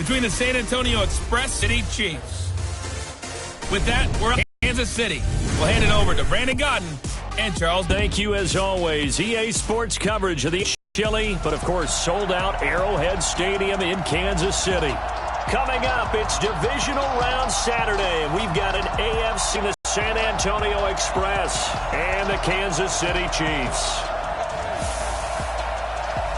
between the San Antonio Express City Chiefs. With that, we're up Kansas City. We'll hand it over to Brandon Godden and Charles. Thank you, as always. EA Sports coverage of the chilly, but of course sold-out Arrowhead Stadium in Kansas City. Coming up, it's Divisional Round Saturday, and we've got an AFC, the San Antonio Express, and the Kansas City Chiefs.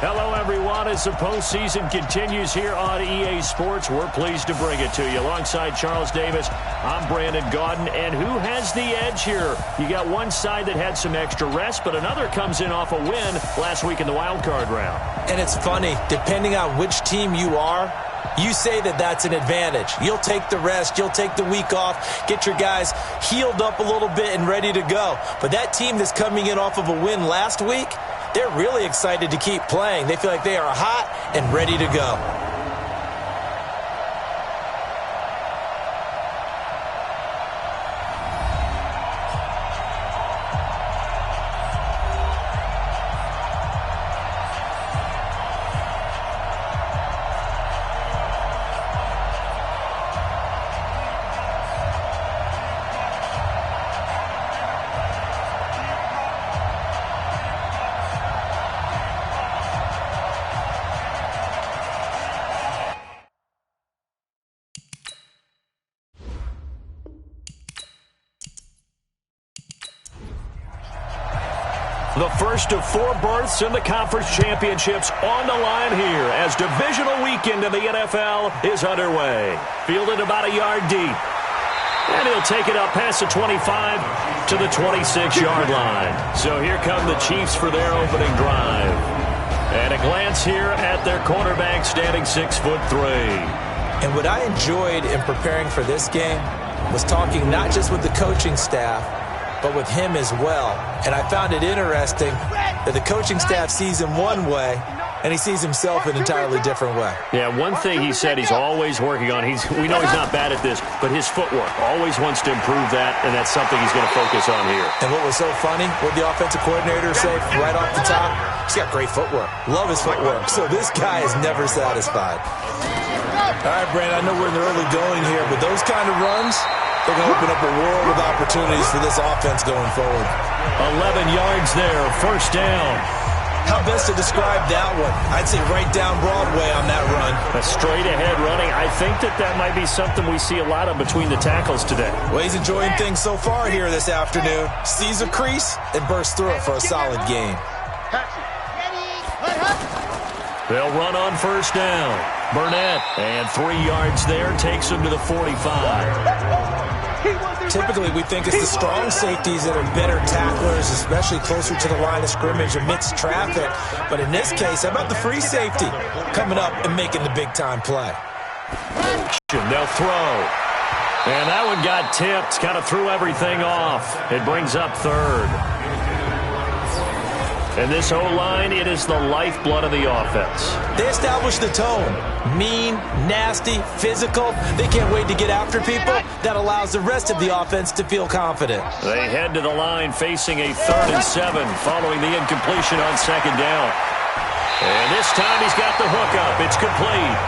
Hello, everyone. As the postseason continues here on EA Sports, we're pleased to bring it to you. Alongside Charles Davis, I'm Brandon Gaudin. And who has the edge here? You got one side that had some extra rest, but another comes in off a win last week in the wild card round. And it's funny, depending on which team you are, you say that that's an advantage. You'll take the rest, you'll take the week off, get your guys healed up a little bit and ready to go. But that team that's coming in off of a win last week, they're really excited to keep playing. They feel like they are hot and ready to go. The first of 4 berths in the conference championships on the line here as divisional weekend in the NFL is underway. Fielded about a yard deep. And he'll take it up past the 25 to the 26-yard line. So here come the Chiefs for their opening drive. And a glance here at their quarterback standing 6'3". And what I enjoyed in preparing for this game was talking not just with the coaching staff, but with him as well. And I found it interesting that the coaching staff sees him one way, and he sees himself an entirely different way. Yeah, one thing he said he's always working on, we know he's not bad at this, but his footwork, always wants to improve that, and that's something he's going to focus on here. And what was so funny, what the offensive coordinator say right off the top? He's got great footwork. Love his footwork. So this guy is never satisfied. All right, Brandon, I know we're in the early going here, but those kind of runs, they're going to open up a world of opportunities for this offense going forward. 11 yards there, first down. How best to describe that one? I'd say right down Broadway on that run. A straight-ahead running. I think that might be something we see a lot of between the tackles today. Well, he's enjoying things so far here this afternoon. Sees a crease and bursts through it for a solid gain. They'll run on first down. Burnett, and 3 yards there, takes him to the 45. Typically, we think it's the strong safeties that are better tacklers, especially closer to the line of scrimmage amidst traffic. But in this case, how about the free safety coming up and making the big-time play? They'll throw. And that one got tipped, kind of threw everything off. It brings up third. And this O-line, it is the lifeblood of the offense. They establish the tone. Mean, nasty, physical. They can't wait to get after people. That allows the rest of the offense to feel confident. They head to the line facing a 3rd and 7 following the incompletion on second down. And this time he's got the hook up. It's complete.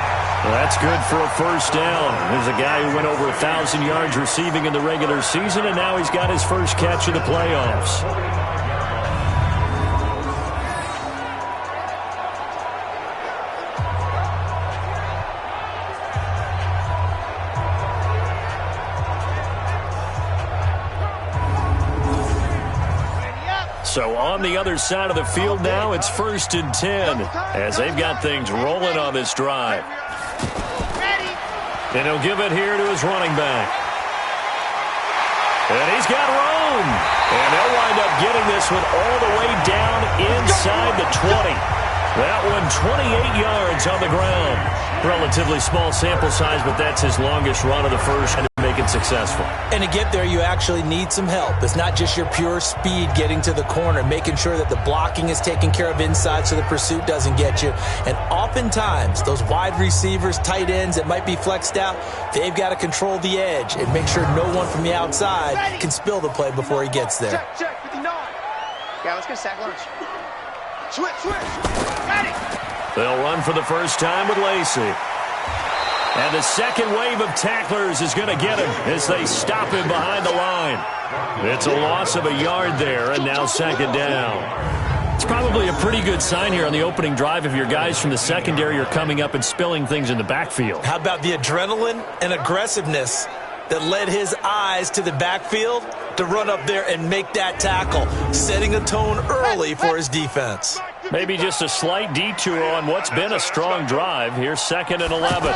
Well, that's good for a first down. There's a guy who went over 1,000 yards receiving in the regular season, and now he's got his first catch in the playoffs. So on the other side of the field now, it's 1st and 10 as they've got things rolling on this drive. And he'll give it here to his running back. And he's got room. And they'll wind up getting this one all the way down inside the 20. That one 28 yards on the ground. Relatively small sample size, but that's his longest run of the first and to make it successful. And to get there, you actually need some help. It's not just your pure speed getting to the corner, making sure that the blocking is taken care of inside so the pursuit doesn't get you. And oftentimes, those wide receivers, tight ends that might be flexed out, they've got to control the edge and make sure no one from the outside can spill the play before he gets there. Check, 59. Yeah, let's get a sack lunch. Switch. Ready. They'll run for the first time with Lacey. And the second wave of tacklers is going to get him as they stop him behind the line. It's a loss of a yard there, and now second down. It's probably a pretty good sign here on the opening drive if your guys from the secondary are coming up and spilling things in the backfield. How about the adrenaline and aggressiveness that led his eyes to the backfield to run up there and make that tackle, setting a tone early for his defense. Maybe just a slight detour on what's been a strong drive. Here's 2nd and 11.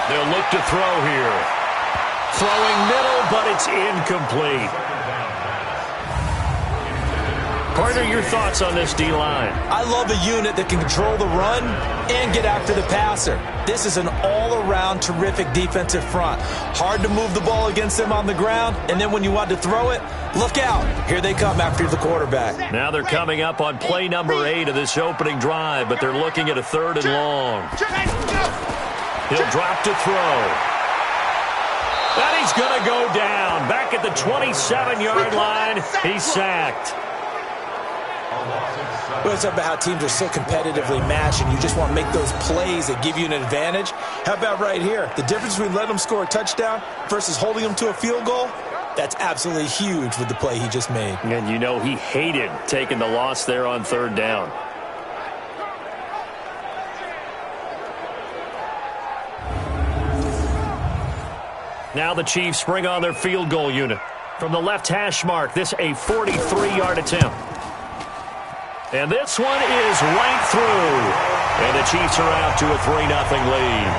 They'll look to throw here. Throwing middle, but it's incomplete. Partner, your thoughts on this D-line? I love a unit that can control the run and get after the passer. This is an all-around terrific defensive front. Hard to move the ball against them on the ground, and then when you want to throw it, look out. Here they come after the quarterback. Now they're coming up on play number 8 of this opening drive, but they're looking at a 3rd and long. He'll drop to throw. And he's going to go down. Back at the 27-yard line, he's sacked. Well, it's about how teams are so competitively matched, and you just want to make those plays that give you an advantage. How about right here? The difference between letting them score a touchdown versus holding them to a field goal, that's absolutely huge with the play he just made. And you know he hated taking the loss there on 3rd down. Now the Chiefs bring on their field goal unit. From the left hash mark, this a 43-yard attempt. And this one is right through. And the Chiefs are out to a 3-0 lead.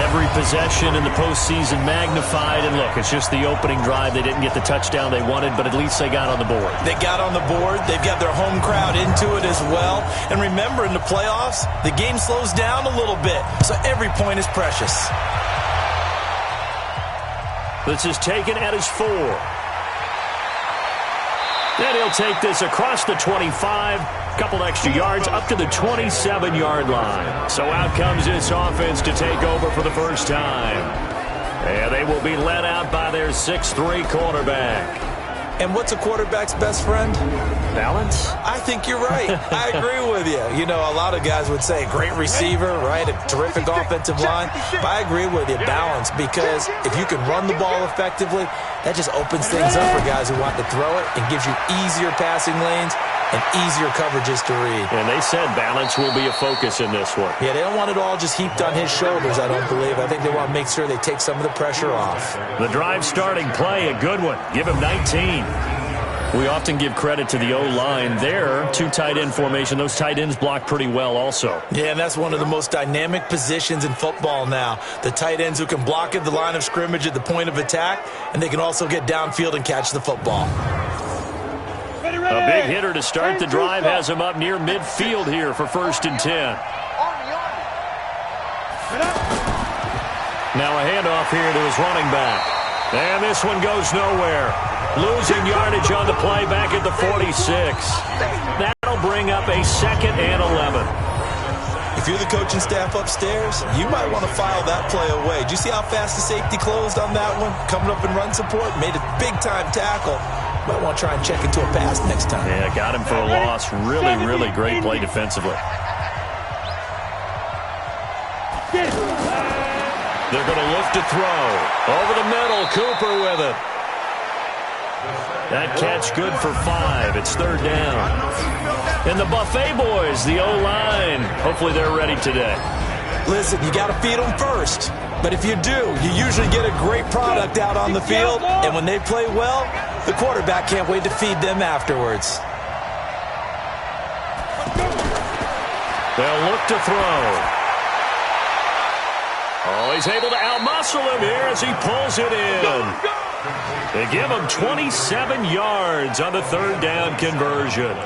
Every possession in the postseason magnified. And look, it's just the opening drive. They didn't get the touchdown they wanted, but at least they got on the board. They got on the board. They've got their home crowd into it as well. And remember, in the playoffs, the game slows down a little bit. So every point is precious. This is taken at his 4. And he'll take this across the 25, couple extra yards up to the 27-yard line. So out comes this offense to take over for the first time. And they will be led out by their 6'3 quarterback. And what's a quarterback's best friend? Balance? I think you're right. I agree with you. You know, a lot of guys would say great receiver, right? A terrific offensive line. But I agree with you, balance, because if you can run the ball effectively, that just opens things up for guys who want to throw it and gives you easier passing lanes and easier coverages to read. And they said balance will be a focus in this one. Yeah, they don't want it all just heaped on his shoulders, I don't believe. I think they want to make sure they take some of the pressure off. The drive starting play, a good one. Give him 19. We often give credit to the O-line there. 2 tight end formation. Those tight ends block pretty well also. Yeah, and that's one of the most dynamic positions in football now. The tight ends who can block at the line of scrimmage at the point of attack, and they can also get downfield and catch the football. A big hitter to start the drive has him up near midfield here for 1st and 10. Now a handoff here to his running back. And this one goes nowhere. Losing yardage on the play back at the 46. That'll bring up a 2nd and 11. If you're the coaching staff upstairs, you might want to file that play away. Do you see how fast the safety closed on that one? Coming up in run support, made a big-time tackle. Might want to try and check into a pass next time. Yeah, got him for a loss. Really, really great play defensively. They're going to look to throw. Over the middle, Cooper with it. That catch good for 5. It's 3rd down. And the Buffet boys, the O-line, hopefully they're ready today. Listen, you got to feed them first. But if you do, you usually get a great product out on the field. And when they play well, the quarterback can't wait to feed them afterwards. They'll look to throw. Oh, he's able to outmuscle him here as he pulls it in. They give him 27 yards on the 3rd down conversion.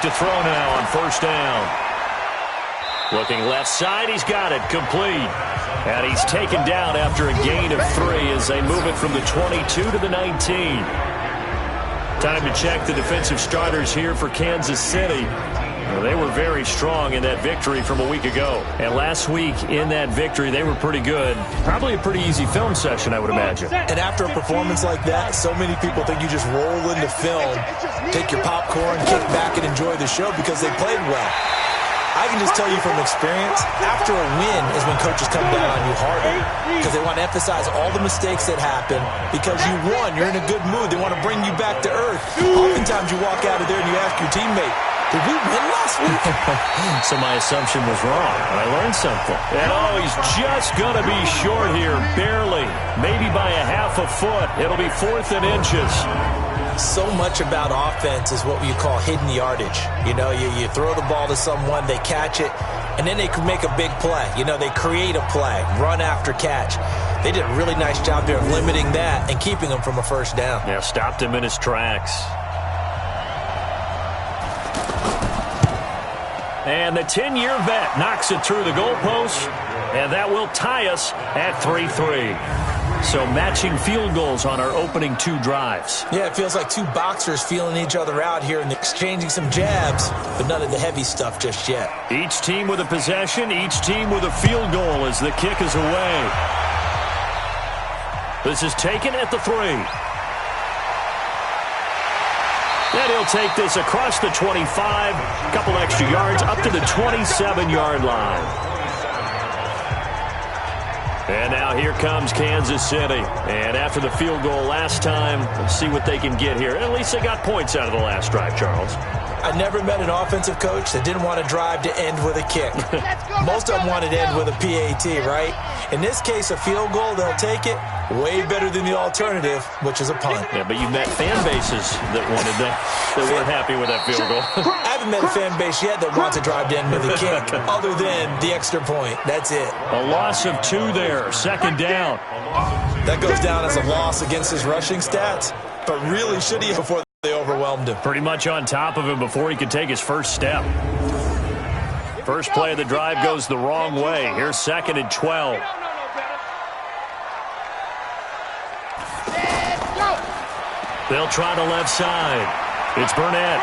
To throw now on 1st down. Looking left side, he's got it, complete. And he's taken down after a gain of 3 as they move it from the 22 to the 19. Time to check the defensive starters here for Kansas City. Well, they were very strong in that victory from a week ago. And last week in that victory, they were pretty good. Probably a pretty easy film session, I would imagine. And after a performance like that, so many people think you just roll into film, take your popcorn, kick back, and enjoy the show because they played well. I can just tell you from experience, after a win is when coaches come down on you harder because they want to emphasize all the mistakes that happen. Because you won, you're in a good mood. They want to bring you back to earth. Oftentimes you walk out of there and you ask your teammate, did we win last week? So my assumption was wrong. I learned something. And he's just going to be short here, barely. Maybe by a half a foot. It'll be 4th and inches. So much about offense is what you call hidden yardage. You know, you throw the ball to someone, they catch it, and then they can make a big play. You know, they create a play, run after catch. They did a really nice job there of limiting that and keeping him from a first down. Yeah, stopped him in his tracks. And the 10-year vet knocks it through the goalpost, and that will tie us at 3-3. So matching field goals on our opening 2 drives. Yeah, it feels like 2 boxers feeling each other out here and exchanging some jabs, but none of the heavy stuff just yet. Each team with a possession, each team with a field goal as the kick is away. This is taken at the 3. Then he'll take this across the 25, couple extra yards up to the 27-yard line. And now here comes Kansas City. And after the field goal last time, let's see what they can get here. At least they got points out of the last drive, Charles. I never met an offensive coach that didn't want to drive to end with a kick. Most of them wanted to end with a PAT, right? In this case, a field goal, they'll take it. Way better than the alternative, which is a punt. Yeah, but you met fan bases that wanted that weren't happy with that field goal. I haven't met a fan base yet that wants to drive to end with a kick, other than the extra point. That's it. A loss of 2 there, 2nd down. That goes down as a loss against his rushing stats, but really should he before they overwhelmed him. Pretty much on top of him before he could take his first step. First play of the drive goes the wrong way. Here's 2nd and 12. They'll try the left side. It's Burnett.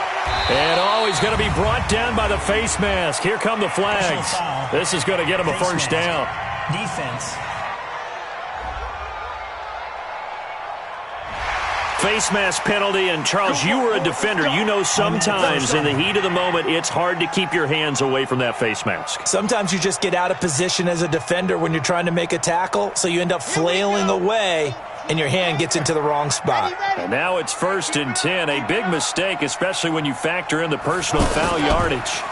And, he's going to be brought down by the face mask. Here come the flags. This is going to get him a first down. Defense. Face mask penalty, and Charles, you were a defender. You know sometimes in the heat of the moment, it's hard to keep your hands away from that face mask. Sometimes you just get out of position as a defender when you're trying to make a tackle, so you end up flailing away, and your hand gets into the wrong spot. And now it's 1st and 10. A big mistake, especially when you factor in the personal foul yardage.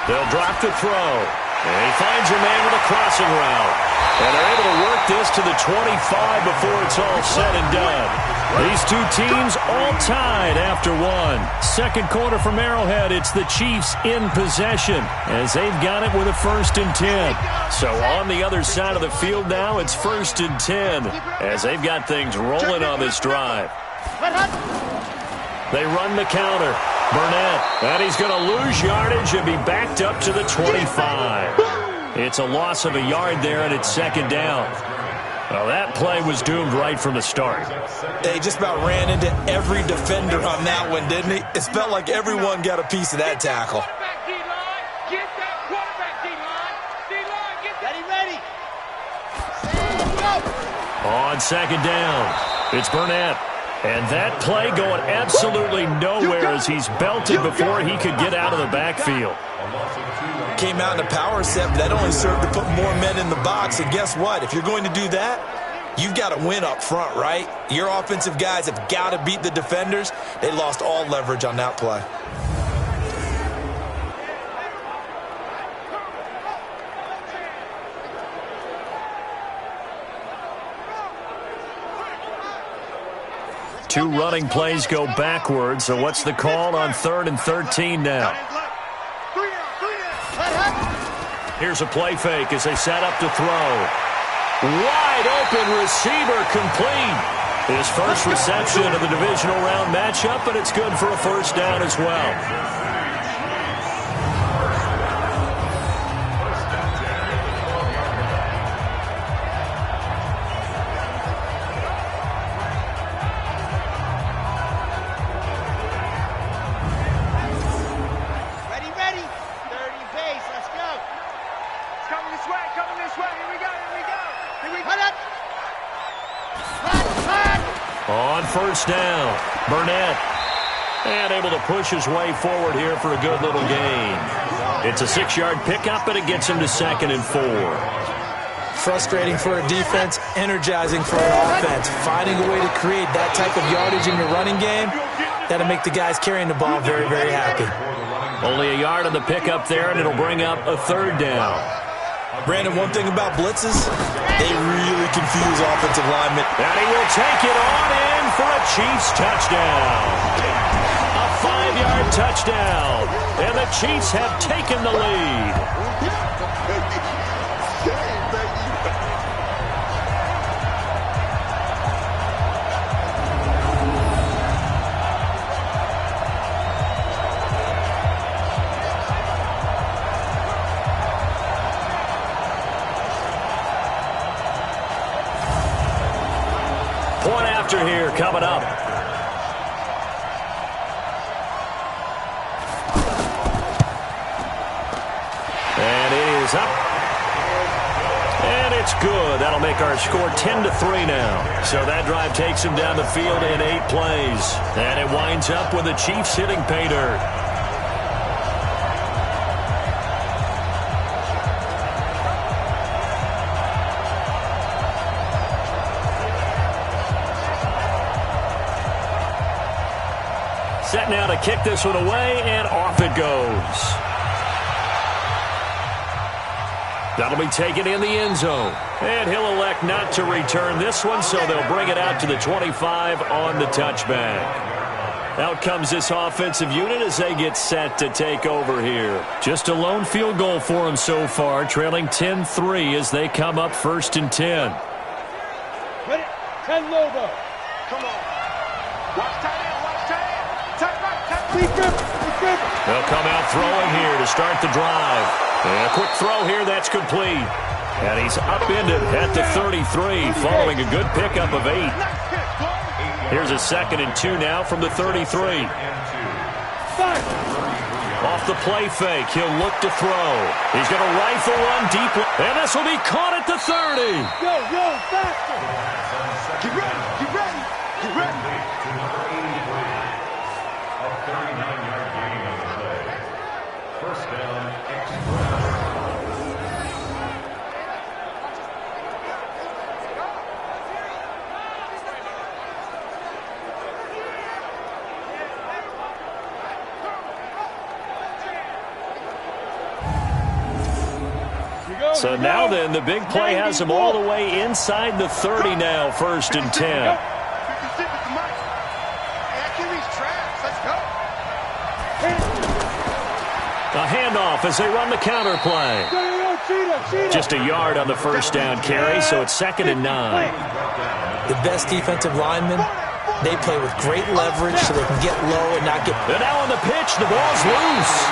They'll drop the throw. And he finds a man with a crossing route. And they're able to work this to the 25 before it's all said and done. These 2 teams all tied after 1. 2nd quarter from Arrowhead, it's the Chiefs in possession as they've got it with a 1st and 10. So on the other side of the field now, it's 1st and 10 as they've got things rolling on this drive. They run the counter. Burnett, and he's going to lose yardage and be backed up to the 25. It's a loss of a yard there, and it's 2nd down. Well, that play was doomed right from the start. They just about ran into every defender on that one, didn't he? It felt like everyone got a piece of that tackle. Get that quarterback, D-line. D-line, get that. Ready. On 2nd down, it's Burnett. And that play going absolutely nowhere as he's belted before he could get out of the backfield. Came out in a power set, but that only served to put more men in the box. And guess what? If you're going to do that, you've got to win up front, right? Your offensive guys have got to beat the defenders. They lost all leverage on that play. Two running plays go backwards, so what's the call on 3rd and 13 now? Here's a play fake as they set up to throw. Wide open receiver complete. His first reception of the divisional round matchup, but it's good for a first down as well. On first down, Burnett. And able to push his way forward here for a good little gain. It's a 6-yard pickup, and it gets him to 2nd and 4. Frustrating for a defense, energizing for an offense. Finding a way to create that type of yardage in your running game, that'll make the guys carrying the ball very, very happy. Only a yard on the pickup there, and it'll bring up a 3rd down. Brandon, one thing about blitzes, they really confuse offensive linemen. And he will take it on in for a Chiefs touchdown. A 5-yard touchdown. And the Chiefs have taken the lead. Point after here coming up. And it is up. And it's good. That'll make our score 10-3 now. So that drive takes him down the field in 8 plays. And it winds up with the Chiefs hitting pay dirt. Set now to kick this one away, and off it goes. That'll be taken in the end zone. And he'll elect not to return this one, so they'll bring it out to the 25 on the touchback. Out comes this offensive unit as they get set to take over here. Just a lone field goal for them so far, trailing 10-3 as they come up 1st and 10. Put it. 10 Lobo. Come on. Watch tight end. They'll come out throwing here to start the drive. And a quick throw here, that's complete. And he's upended at the 33, following a good pickup of 8. Here's a 2nd and 2 now from the 33. Off the play fake, he'll look to throw. He's going to rifle one deep, and this will be caught at the 30. Yo, faster. Get ready, get ready, get ready. So now then, the big play has him all the way inside the 30 now, 1st and 10. A handoff as they run the counter play. Just a yard on the 1st down carry, so it's 2nd and 9. The best defensive linemen, they play with great leverage so they can get low and not get... And now on the pitch, the ball's loose.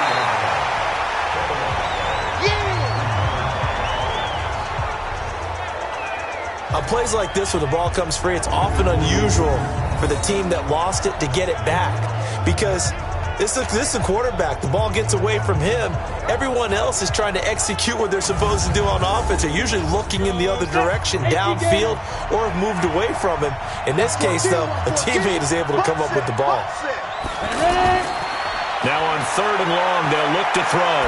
On plays like this where the ball comes free, it's often unusual for the team that lost it to get it back. Because this is a quarterback. The ball gets away from him. Everyone else is trying to execute what they're supposed to do on offense. They're usually looking in the other direction, downfield, or have moved away from him. In this case, though, a teammate is able to come up with the ball. Now on 3rd and long, they'll look to throw.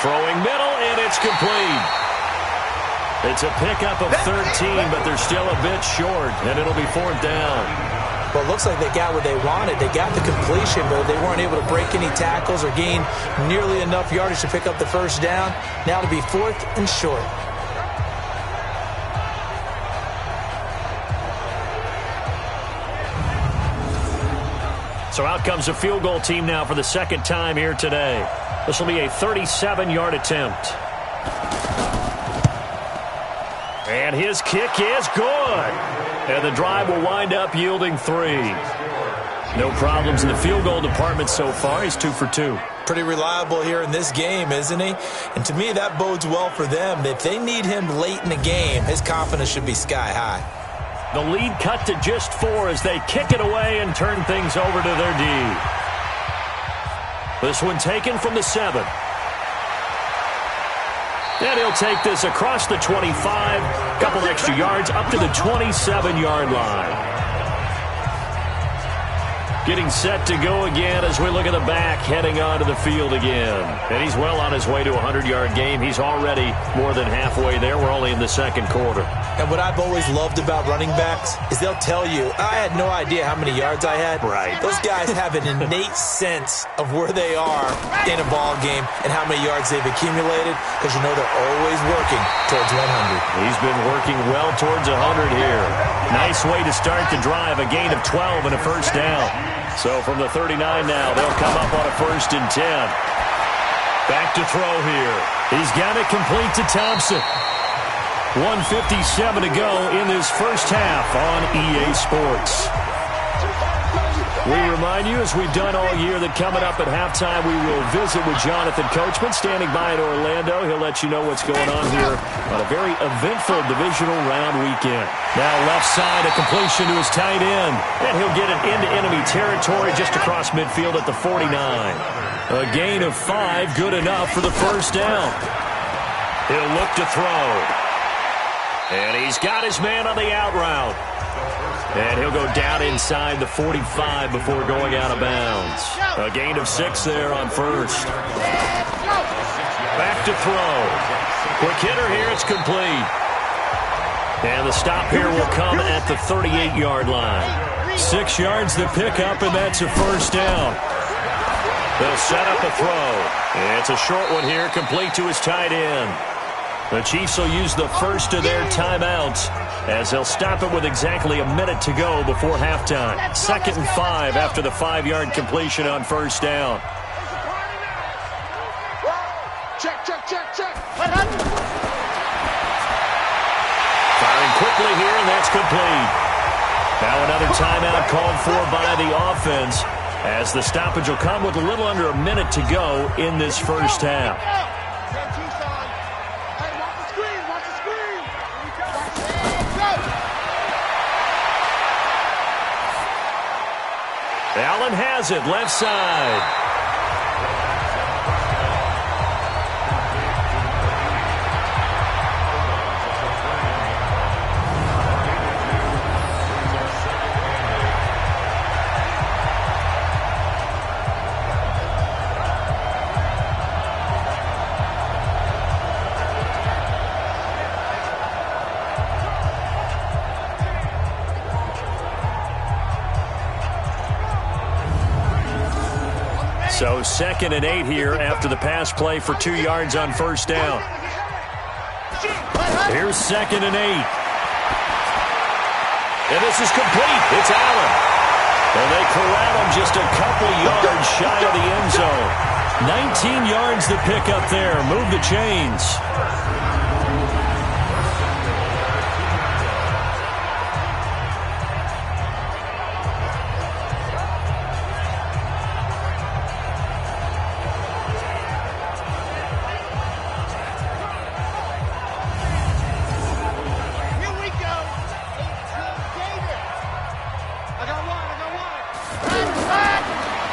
Throwing middle, and it's complete. It's a pickup of 13, but they're still a bit short, and it'll be 4th down. Well, it looks like they got what they wanted. They got the completion, but they weren't able to break any tackles or gain nearly enough yardage to pick up the 1st down. Now it'll be 4th and short. So out comes a field goal team now for the 2nd time here today. This will be a 37-yard attempt. And his kick is good. And the drive will wind up yielding 3. No problems in the field goal department so far. He's 2 for 2. Pretty reliable here in this game, isn't he? And to me, that bodes well for them. If they need him late in the game, his confidence should be sky high. The lead cut to just 4 as they kick it away and turn things over to their D. This one taken from the 7. And he'll take this across the 25, a couple extra yards up to the 27-yard line. Getting set to go again as we look at the back heading onto the field again. And he's well on his way to a 100-yard game. He's already more than halfway there. We're only in the second quarter. And what I've always loved about running backs is they'll tell you, I had no idea how many yards I had. Right. Those guys have an innate sense of where they are in a ball game and how many yards they've accumulated, because you know they're always working towards 100. He's been working well towards 100 here. Nice way to start the drive, a gain of 12 and a first down. So from the 39 now, they'll come up on a 1st and 10. Back to throw here. He's got it complete to Thompson. 1:57 to go in this first half on EA Sports. We remind you, as we've done all year, that coming up at halftime, we will visit with Jonathan Coachman, standing by in Orlando. He'll let you know what's going on here on a very eventful divisional round weekend. Now left side, a completion to his tight end. And he'll get it into enemy territory just across midfield at the 49. A gain of 5, good enough for the first down. He'll look to throw. And he's got his man on the out route. And he'll go down inside the 45 before going out of bounds. A gain of 6 there on first. Back to throw. Quick hitter here, it's complete. And the stop here will come at the 38-yard line. 6 yards the pickup, and that's a first down. They'll set up a throw. It's a short one here, complete to his tight end. The Chiefs will use the first of their timeouts as they'll stop it with exactly a minute to go before halftime. 2nd and 5 after the 5-yard completion on first down. Check. Firing quickly here, and that's complete. Now another timeout called for by the offense as the stoppage will come with a little under a minute to go in this first half. Allen has it, left side. So 2nd and 8 here after the pass play for 2 yards on first down. Here's 2nd and 8. And this is complete. It's Allen. And they corral him just a couple yards shy of the end zone. 19 yards to pick up there. Move the chains.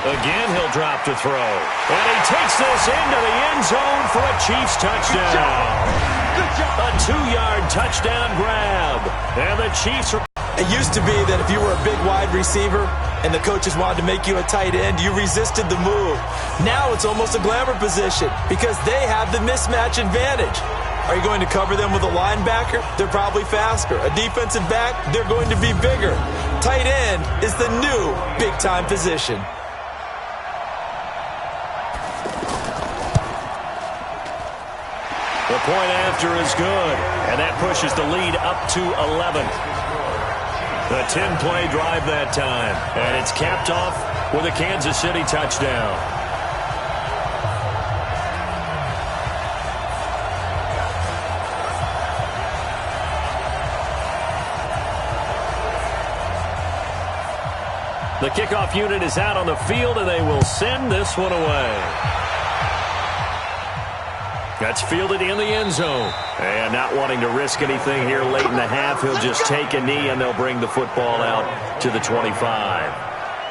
Again, he'll drop to throw. And he takes this into the end zone for a Chiefs touchdown. A 2-yard touchdown grab. And the Chiefs are... It used to be that if you were a big wide receiver and the coaches wanted to make you a tight end, you resisted the move. Now it's almost a glamour position because they have the mismatch advantage. Are you going to cover them with a linebacker? They're probably faster. A defensive back? They're going to be bigger. Tight end is the new big-time position. The point after is good, and that pushes the lead up to 11. A 10-play drive that time, and it's capped off with a Kansas City touchdown. The kickoff unit is out on the field, and they will send this one away. That's fielded in the end zone. And not wanting to risk anything here late in the half, he'll just take a knee, and they'll bring the football out to the 25.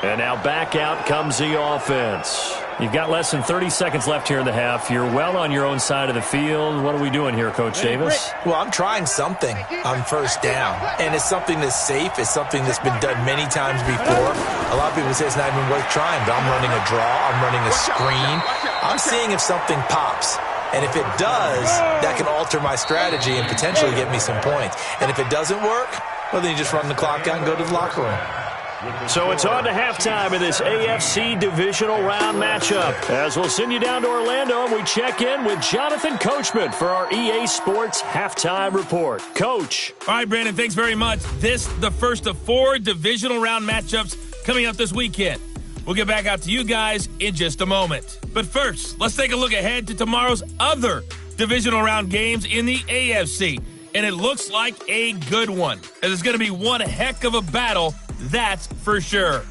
And now back out comes the offense. You've got less than 30 seconds left here in the half. You're well on your own side of the field. What are we doing here, Coach Davis? Well, I'm trying something on first down, and it's something that's safe. It's something that's been done many times before. A lot of people say it's not even worth trying, but I'm running a draw. I'm running a screen. I'm seeing if something pops. And if it does, that can alter my strategy and potentially get me some points. And if it doesn't work, well, then you just run the clock out and go to the locker room. So it's on to halftime in this AFC divisional round matchup. As we'll send you down to Orlando, and we check in with Jonathan Coachman for our EA Sports Halftime Report. Coach. All right, Brandon, thanks very much. This, the first of 4 divisional round matchups coming up this weekend. We'll get back out to you guys in just a moment. But first, let's take a look ahead to tomorrow's other divisional round games in the AFC. And it looks like a good one, as it's going to be one heck of a battle, that's for sure.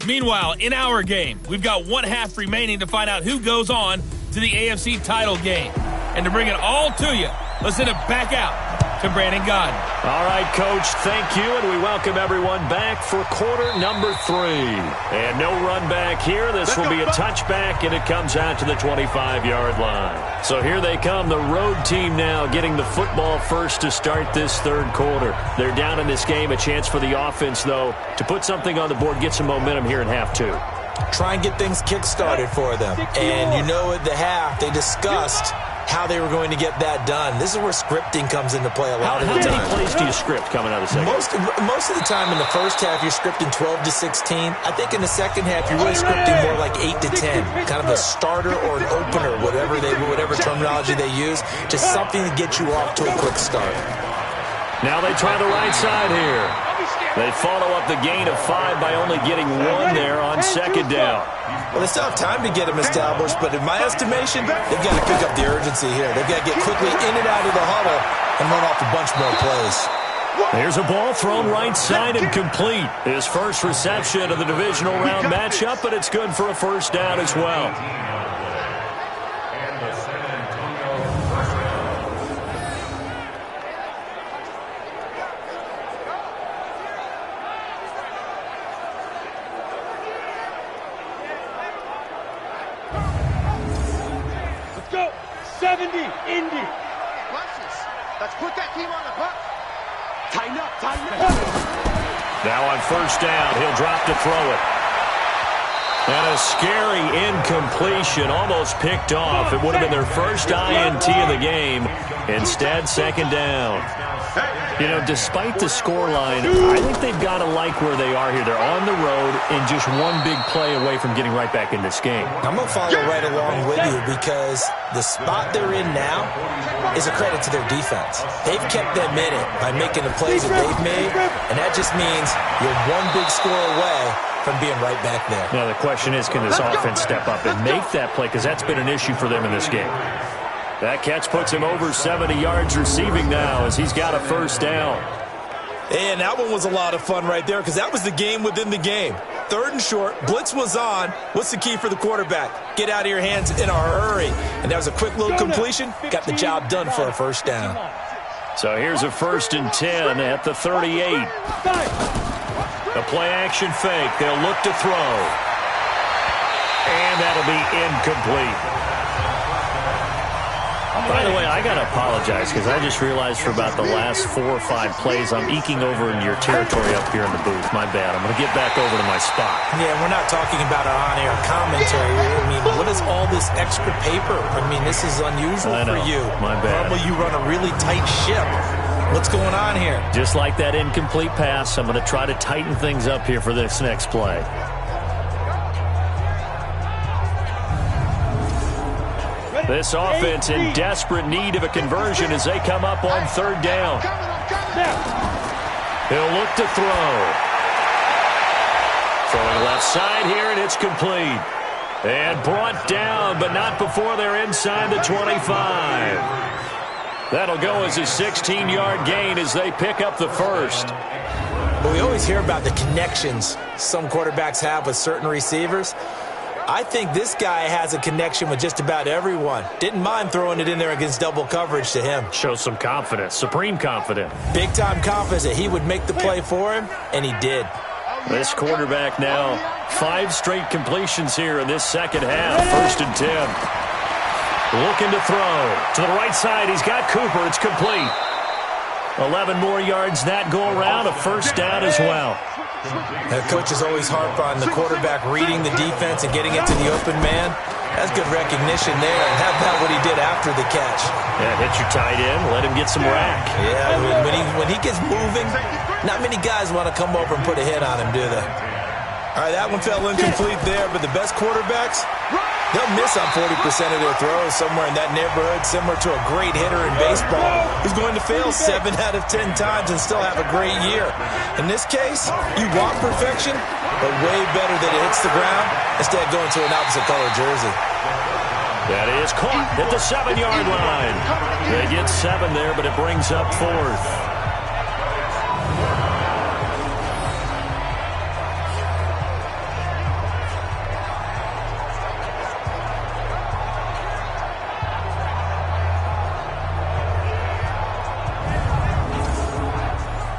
Meanwhile, in our game, we've got one half remaining to find out who goes on to the AFC title game. And to bring it all to you, let's send it back out to Brandon Godden. All right, Coach, thank you, and we welcome everyone back for quarter number 3. And no run back here. This will be a touchback, and it comes out to the 25-yard line. So here they come, the road team now getting the football first to start this third quarter. They're down in this game, a chance for the offense, though, to put something on the board, get some momentum here in half 2. Try and get things kick-started for them. And you know at the half, they discussed how they were going to get that done. This is where scripting comes into play a lot of the time. How many plays do you script coming out of the second? Most of the time in the first half, you're scripting 12 to 16. I think in the second half, you're really scripting more like 8 to 10. Kind of a starter or an opener, whatever terminology they use. Just something to get you off to a quick start. Now they try the right side here. They follow up the gain of 5 by only getting 1 there on second down. Well, they still have time to get them established, but in my estimation, they've got to pick up the urgency here. They've got to get quickly in and out of the huddle and run off a bunch more plays. There's a ball thrown right side and complete. His first reception of the divisional round matchup, but it's good for a first down as well. Go! 70, Indy! Watch this. Let's put that team on the buck. Tighten up, tighten up. Now on first down, he'll drop to throw it. And a scary incompletion, almost picked off. It would have been their first INT of the game. Instead, second down. You know, despite the scoreline, I think they've got to like where they are here. They're on the road and just one big play away from getting right back in this game. I'm going to follow right along with you because the spot they're in now is a credit to their defense. They've kept them in it by making the plays that they've made, and that just means you're one big score away from being right back there. Now, the question is, can this offense step up and make that play? Because that's been an issue for them in this game. That catch puts him over 70 yards receiving now as he's got a first down. And that one was a lot of fun right there because that was the game within the game. Third and short, blitz was on. What's the key for the quarterback? Get out of your hands in a hurry. And that was a quick little completion. Got the job done for a first down. So here's a 1st and 10 at the 38. A play-action fake. They'll look to throw. And that'll be incomplete. By the way, I got to apologize because I just realized for about the last 4 or 5 plays, I'm eking over into your territory up here in the booth. My bad. I'm going to get back over to my spot. Yeah, we're not talking about our on-air commentary. I mean, what is all this extra paper? I mean, this is unusual for you. My bad. Normally you run a really tight ship. What's going on here? Just like that incomplete pass, I'm going to try to tighten things up here for this next play. This offense in desperate need of a conversion as they come up on third down. He'll look to throw. Throwing left side here, and it's complete. And brought down, but not before they're inside the 25. That'll go as a 16-yard gain as they pick up the first. Well, we always hear about the connections some quarterbacks have with certain receivers. I think this guy has a connection with just about everyone. Didn't mind throwing it in there against double coverage to him. Shows some confidence, supreme confidence. Big-time confidence that he would make the play for him, and he did. This quarterback now 5 straight completions here in this second half. 1st and 10. Looking to throw. To the right side, he's got Cooper. It's complete. 11 more yards that go around. A 1st down as well. The coach is always harp on the quarterback reading the defense and getting it to the open man. That's good recognition there, and how about what he did after the catch? Yeah, hit your tight end, let him get some rack. Yeah, when he gets moving, not many guys want to come over and put a hit on him, do they? All right, that one fell incomplete there, but the best quarterbacks, they'll miss on 40% of their throws somewhere in that neighborhood, similar to a great hitter in baseball who's going to fail 7 out of 10 times and still have a great year. In this case, you want perfection, but way better that it hits the ground instead of going to an opposite color jersey. That is caught at the 7-yard line. They get 7 there, but it brings up 4th.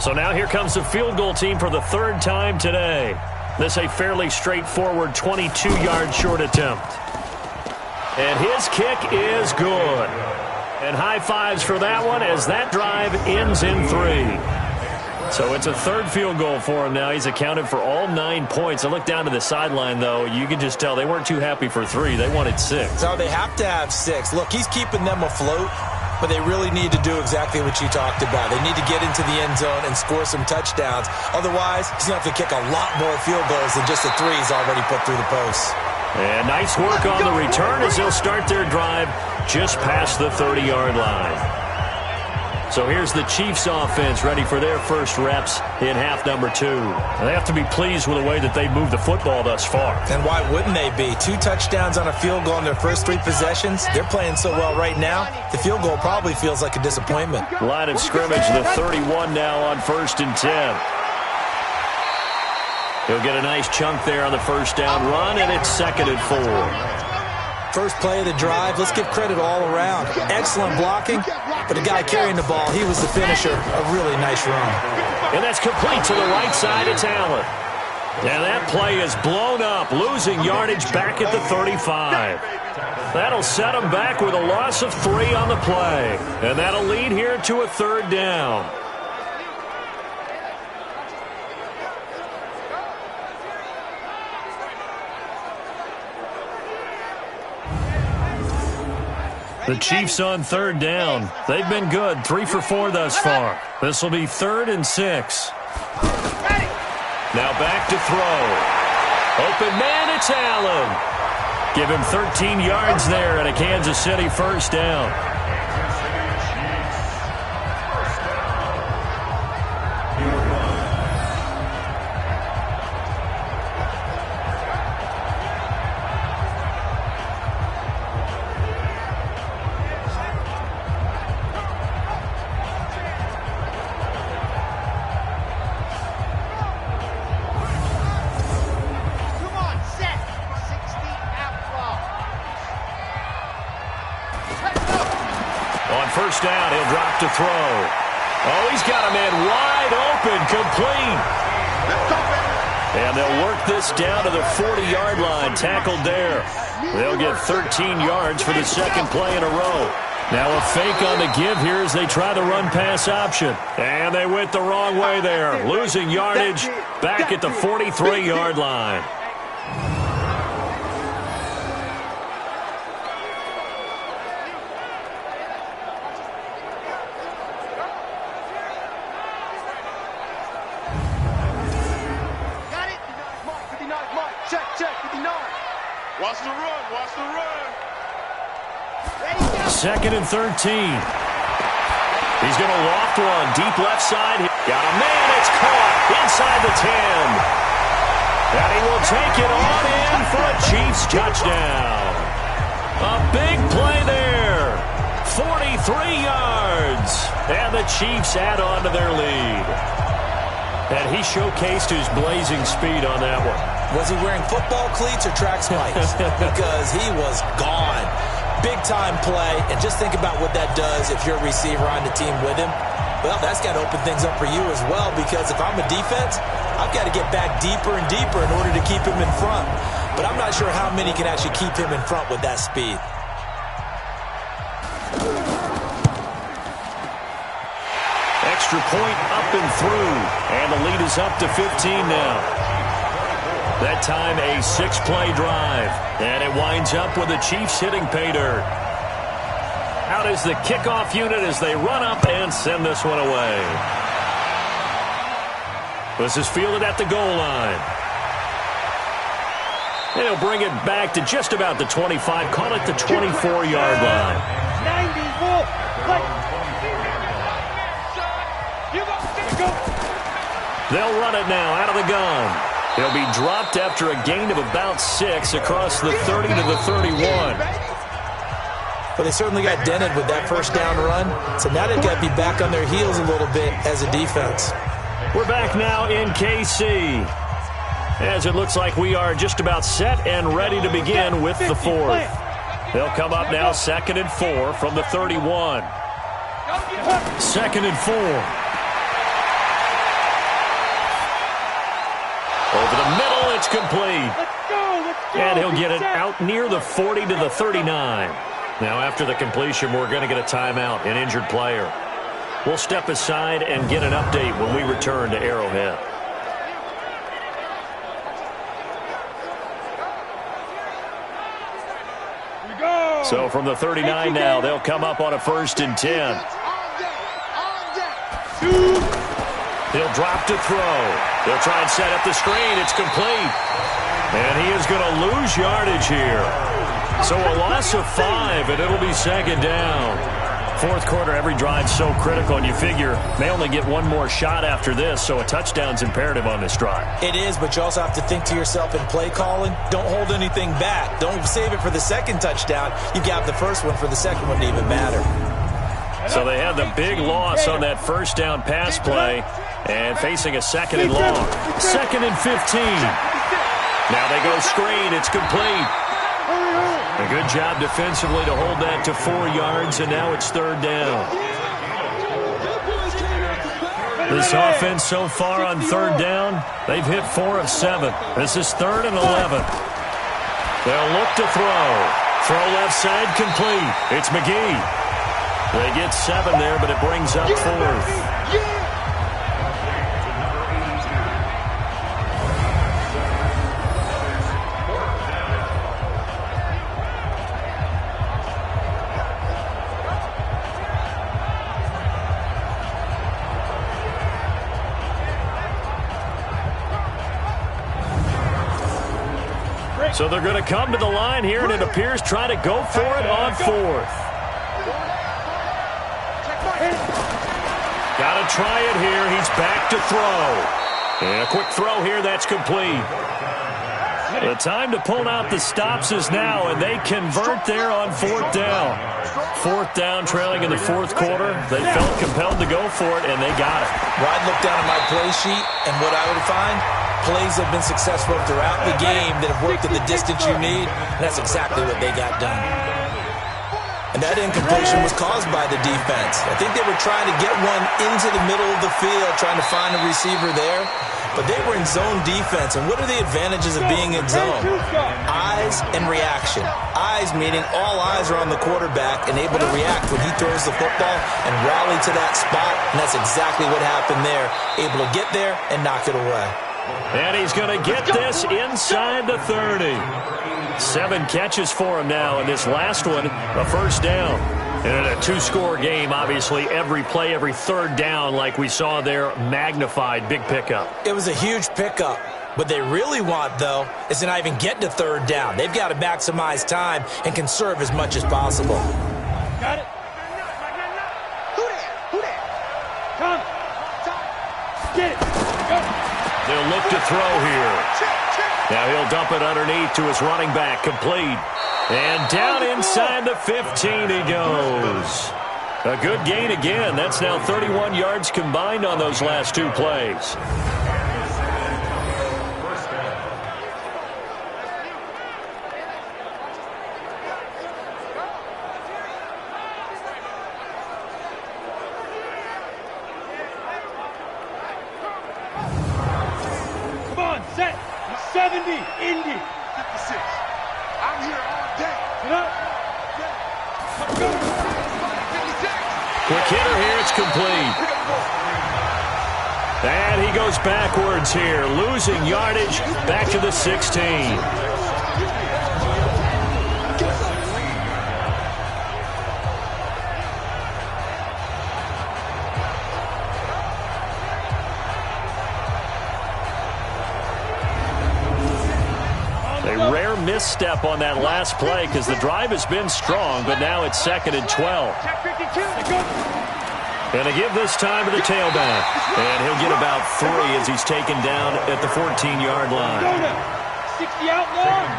So now here comes the field goal team for the 3rd time today. This a fairly straightforward 22-yard short attempt. And his kick is good. And high fives for that one as that drive ends in 3. So it's a 3rd field goal for him now. He's accounted for all 9 points. I look down to the sideline, though. You can just tell they weren't too happy for 3. They wanted 6. No, they have to have 6. Look, he's keeping them afloat, but they really need to do exactly what you talked about. They need to get into the end zone and score some touchdowns. Otherwise, he's going to have to kick a lot more field goals than just the 3 he's already put through the posts. And nice work on the return as they'll start their drive just past the 30-yard line. So here's the Chiefs offense ready for their first reps in half number 2. They have to be pleased with the way that they've moved the football thus far. And why wouldn't they be? 2 touchdowns on a field goal in their first 3 possessions. They're playing so well right now, the field goal probably feels like a disappointment. Line of scrimmage, the 31 now on 1st and 10. He'll get a nice chunk there on the 1st down run, and it's 2nd and 4. First play of the drive, let's give credit all around. Excellent blocking, but the guy carrying the ball, he was the finisher. A really nice run. And that's complete to the right side. It's Allen. And that play is blown up, losing yardage back at the 35. That'll set him back with a loss of 3 on the play. And that'll lead here to a 3rd down. The Chiefs on 3rd down. They've been good, 3 for 4 thus far. This will be 3rd and 6. Now back to throw. Open man, it's Allen. Give him 13 yards there and a Kansas City 1st down. First down, he'll drop to throw. Oh, he's got a man wide open, complete. And they'll work this down to the 40-yard line, tackled there. They'll get 13 yards for the 2nd play in a row. Now a fake on the give here as they try the run-pass option. And they went the wrong way there, losing yardage back at the 43-yard line. Watch the run, watch the run. 2nd and 13. He's going to loft one, deep left side. Got a man, it's caught inside the 10. And he will take it on in for a Chiefs touchdown. A big play there. 43 yards. And the Chiefs add on to their lead. And he showcased his blazing speed on that one. Was he wearing football cleats or track spikes? Because he was gone. Big-time play, and just think about what that does if you're a receiver on the team with him. Well, that's got to open things up for you as well, because if I'm a defense, I've got to get back deeper and deeper in order to keep him in front. But I'm not sure how many can actually keep him in front with that speed. Extra point up and through, and the lead is up to 15 now. That time a 6-play drive, and it winds up with the Chiefs hitting pay dirt. Out is the kickoff unit as they run up and send this one away. This is fielded at the goal line. And he'll bring it back to just about the 25, call it the 24-yard line. 90, They'll run it now out of the gun. He'll be dropped after a gain of about 6 across the 30 to the 31. Well, they certainly got dented with that first down run, so now they've got to be back on their heels a little bit as a defense. We're back now in KC, as it looks like we are just about set and ready to begin with the fourth. They'll come up now 2nd and 4 from the 31. 2nd and 4. Over the middle, it's complete. And he'll get it out near the 40 to the 39. Now, after the completion, we're going to get a timeout, an injured player. We'll step aside and get an update when we return to Arrowhead. So from the 39 now, they'll come up on a 1st and 10. He'll drop to throw. They'll try and set up the screen. It's complete. And he is going to lose yardage here. So a loss of 5, and it'll be 2nd down. Fourth quarter, every drive's so critical, and you figure they only get one more shot after this, so a touchdown's imperative on this drive. It is, but you also have to think to yourself in play calling, don't hold anything back. Don't save it for the second touchdown. You got the first one for the second one to even matter. So they had the big loss on that first down pass play, and facing a 2nd and long. 2nd and 15. Now they go screen. It's complete. A good job defensively to hold that to 4 yards, and now it's 3rd down. This offense so far on 3rd down, they've hit 4 of 7. This is 3rd and 11. They'll look to throw. Throw left side complete. It's McGee. They get 7 there, but it brings up 4th. So they're going to come to the line here, and it appears try to go for it on 4th. Got to try it here. He's back to throw. And a quick throw here. That's complete. The time to pull out the stops is now, and they convert there on 4th down. 4th down, trailing in the 4th quarter. They felt compelled to go for it, and they got it. Well, I'd look down at my play sheet, and what I would find, plays have been successful throughout the game that have worked at the distance you need, and that's exactly what they got done. And that incompletion was caused by the defense. I think they were trying to get one into the middle of the field, trying to find a receiver there. But they were in zone defense. And what are the advantages of being in zone? Eyes and reaction. Eyes meaning all eyes are on the quarterback and able to react when he throws the football and rally to that spot. And that's exactly what happened there. Able to get there and knock it away. And he's going to get this inside the 30. 7 catches for him now, and this last one, a 1st down. And in a 2-score game, obviously, every play, every 3rd down, like we saw there, magnified, big pickup. It was a huge pickup. What they really want, though, is to not even get to 3rd down. They've got to maximize time and conserve as much as possible. Got it. Who there? Come. Get it. Go. They'll look to throw here. Now he'll dump it underneath to his running back, complete. And down inside the 15 he goes. A good gain again. That's now 31 yards combined on those last 2 plays. Set. 70, Indy. 56. I'm here all day. Get up. Let's go. 56. Quick hitter here, it's complete. And he goes backwards here, losing yardage back to the 16. A rare misstep on that last play because the drive has been strong, but now it's 2nd and 12. And they give this time to the tailback. And he'll get about 3 as he's taken down at the 14-yard line. 60 out long.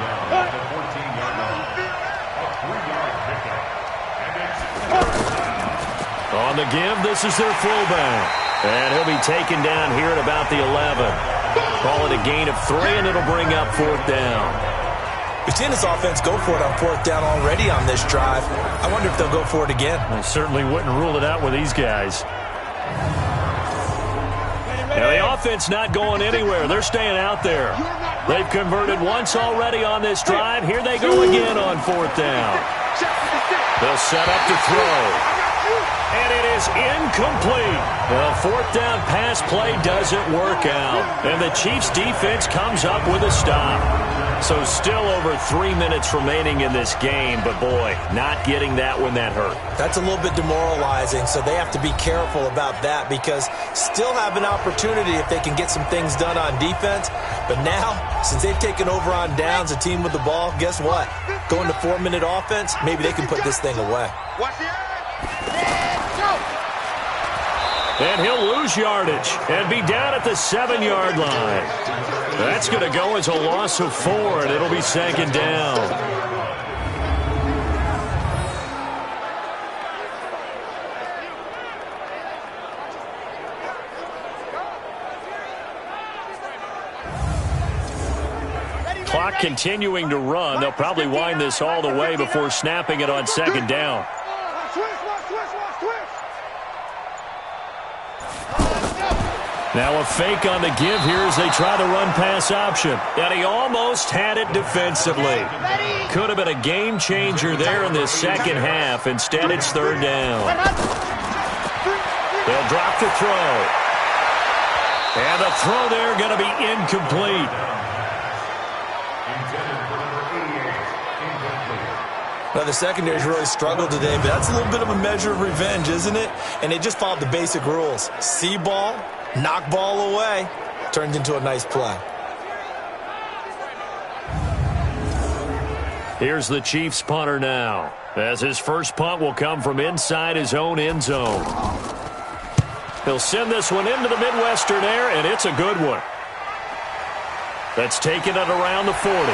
On the give, this is their fullback. And he'll be taken down here at about the 11. Call it a gain of 3, and it'll bring up 4th down. We've seen this offense go for it on 4th down already on this drive. I wonder if they'll go for it again. I certainly wouldn't rule it out with these guys. Now, the offense not going anywhere. They're staying out there. They've converted once already on this drive. Here they go again on 4th down. They'll set up to throw. And it is incomplete. The 4th down pass play doesn't work out. And the Chiefs defense comes up with a stop. So still over 3 minutes remaining in this game. But boy, not getting that when that hurt. That's a little bit demoralizing. So they have to be careful about that because still have an opportunity if they can get some things done on defense. But now, since they've taken over on downs, a team with the ball, guess what? Going to 4-minute offense, maybe they can put this thing away. Watch the eye. And he'll lose yardage and be down at the 7-yard line. That's going to go as a loss of 4, and it'll be 2nd down. Clock continuing to run. They'll probably wind this all the way before snapping it on 2nd down. Now a fake on the give here as they try the run-pass option. And he almost had it defensively. Could have been a game changer there in this second half. Instead, it's 3rd down. They'll drop the throw. And the throw there going to be incomplete. Well, the secondary's really struggled today, but that's a little bit of a measure of revenge, isn't it? And they just followed the basic rules. See ball, knock ball away, turned into a nice play. Here's the Chiefs punter now, as his first punt will come from inside his own end zone. He'll send this one into the Midwestern air, and it's a good one. That's taken it around the 40.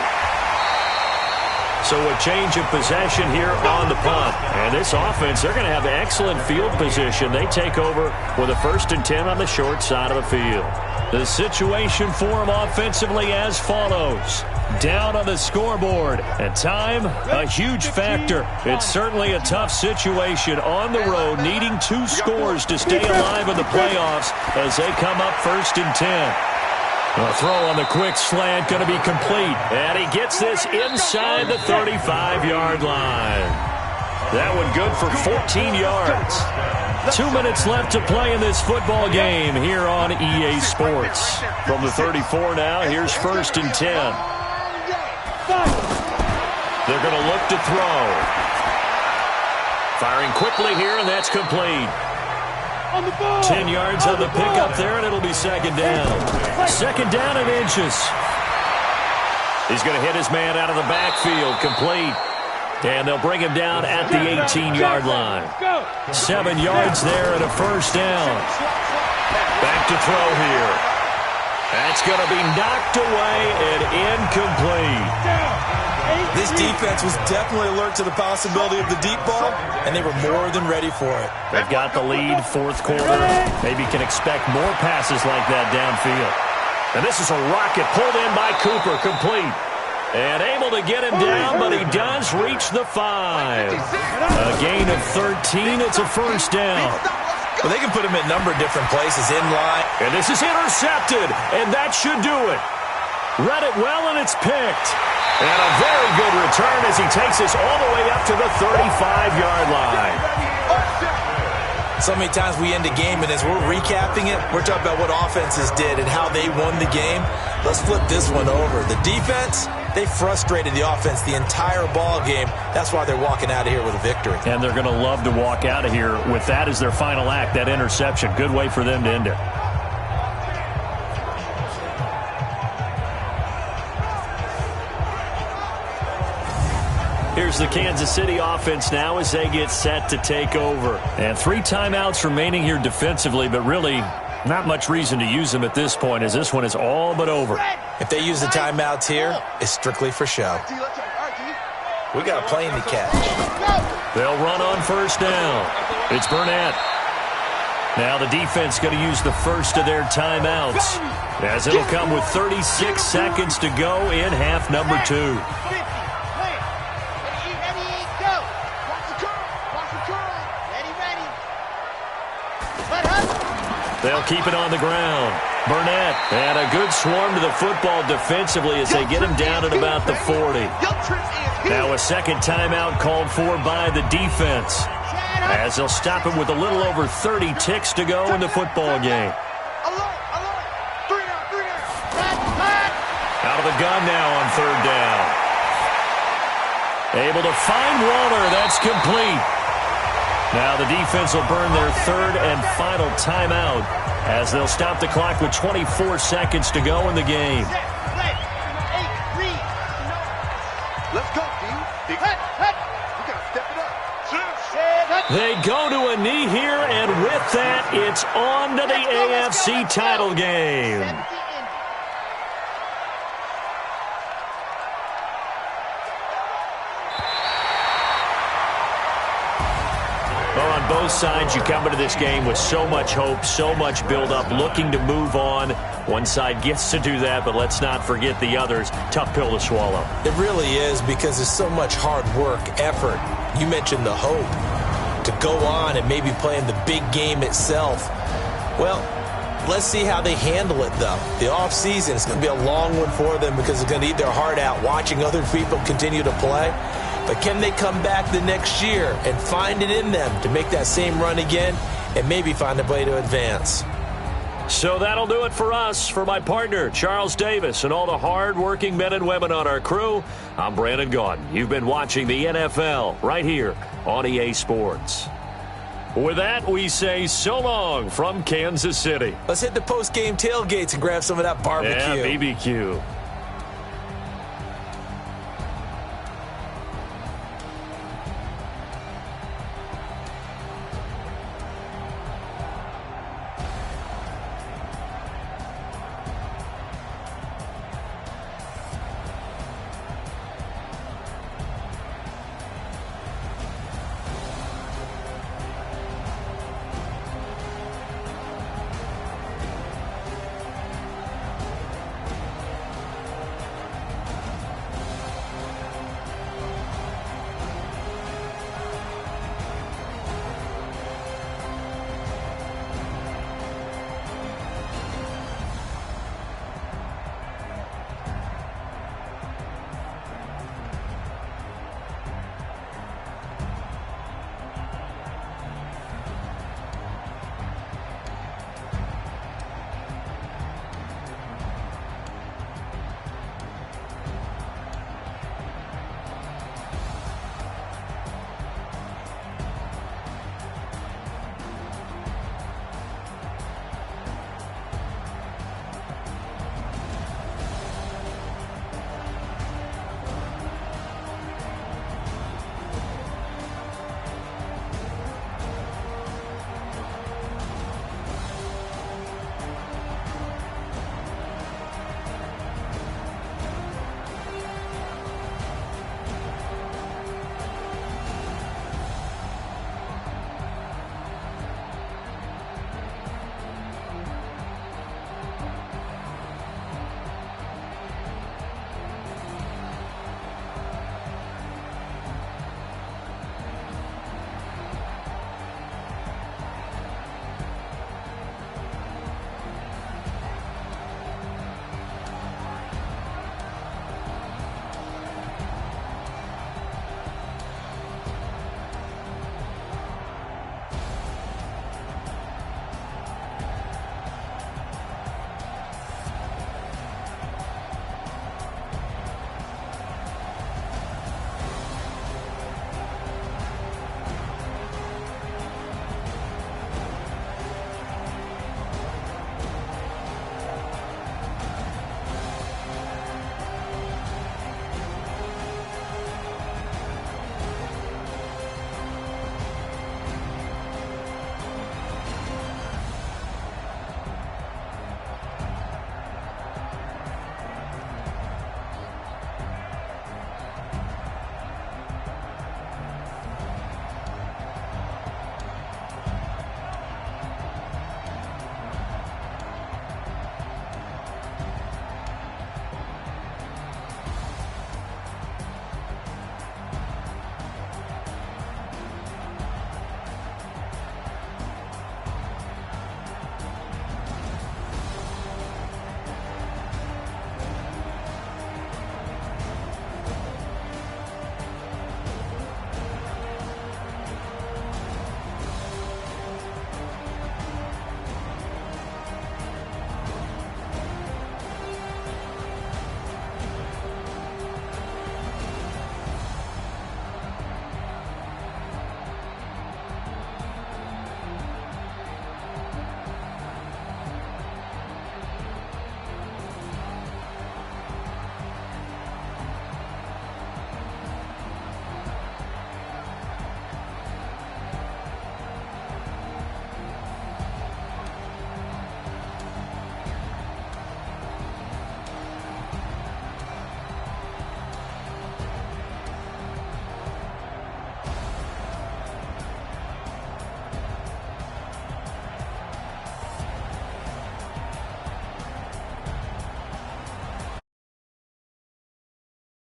So a change of possession here on the punt. And this offense, they're going to have excellent field position. They take over with a 1st and 10 on the short side of the field. The situation for them offensively as follows. Down on the scoreboard. And time, a huge factor. It's certainly a tough situation on the road, needing 2 scores to stay alive in the playoffs as they come up 1st and 10. A throw on the quick slant going to be complete. And he gets this inside the 35-yard line. That one good for 14 yards. 2 minutes left to play in this football game here on EA Sports. From the 34 now, here's 1st and 10. They're going to look to throw. Firing quickly here, and that's complete. 10 yards on the pickup there, and it'll be 2nd down. 2nd down and inches. He's going to hit his man out of the backfield, complete. And they'll bring him down at the 18-yard line. 7 yards there and a 1st down. Back to throw here. That's going to be knocked away and incomplete. This defense was definitely alert to the possibility of the deep ball, and they were more than ready for it. They've got the lead, 4th quarter. Maybe can expect more passes like that downfield. And this is a rocket pulled in by Cooper, complete. And able to get him down, but he does reach the 5. A gain of 13, it's a 1st down. Well, they can put him in a number of different places, in line. And this is intercepted, and that should do it. Read it well, and it's picked. And a very good return as he takes us all the way up to the 35-yard line. So many times we end a game, and as we're recapping it, we're talking about what offenses did and how they won the game. Let's flip this one over. The defense, they frustrated the offense the entire ball game. That's why they're walking out of here with a victory. And they're going to love to walk out of here with that as their final act, that interception. Good way for them to end it. Here's the Kansas City offense now as they get set to take over. And 3 timeouts remaining here defensively, but really not much reason to use them at this point as this one is all but over. If they use the timeouts here, it's strictly for show. We got a plane to catch. They'll run on first down. It's Burnett. Now the defense going to use the first of their timeouts as it'll come with 36 seconds to go in half number 2. They'll keep it on the ground. Burnett, and a good swarm to the football defensively as they get him down at about the 40. Now a second timeout called for by the defense as they'll stop it with a little over 30 ticks to go in the football game. Out of the gun now on third down. Able to find Waller. That's complete. Now the defense will burn their third and final timeout as they'll stop the clock with 24 seconds to go in the game. Let's go, D. We gotta step it up. They go to a knee here, and with that, it's on to the AFC title game. Well, on both sides, you come into this game with so much hope, so much build-up, looking to move on. One side gets to do that, but let's not forget the others. Tough pill to swallow. It really is because there's so much hard work, effort. You mentioned the hope to go on and maybe play in the big game itself. Well, let's see how they handle it, though. The offseason is going to be a long one for them because they're going to eat their heart out watching other people continue to play. But can they come back the next year and find it in them to make that same run again and maybe find a way to advance? So that'll do it for us. For my partner, Charles Davis, and all the hard-working men and women on our crew, I'm Brandon Gaudin. You've been watching the NFL right here on EA Sports. With that, we say so long from Kansas City. Let's hit the post-game tailgates and grab some of that barbecue. Yeah, BBQ.